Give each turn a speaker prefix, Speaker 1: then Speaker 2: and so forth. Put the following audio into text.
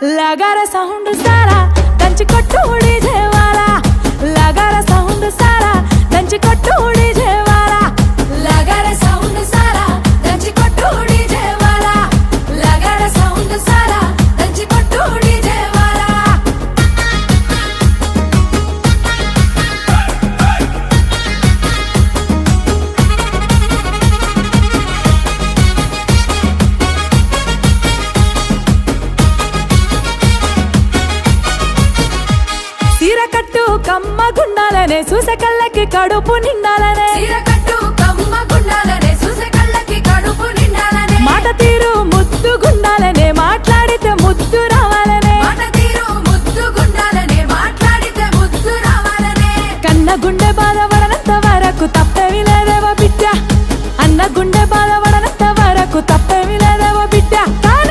Speaker 1: लगारा sound सारा దంచి కొట్టు डीजे वाला लगारा साउंड सारा దంచి కొట్టు डीजे वाला लगारा साउंड सारा దంచి కొట్టు डीजे वाला लगारा साउंड सारा దంచి కొట్టు डीजे वाला సీరకట్టు కమ్మ గుండాలనే చూసే కళ్ళకి కడుపు నిండాలనే సీరకట్టు కమ్మ గుండాలనే చూసే కళ్ళకి కడుపు నిండాలనే మాట తీరు ముద్దు గుండాలనే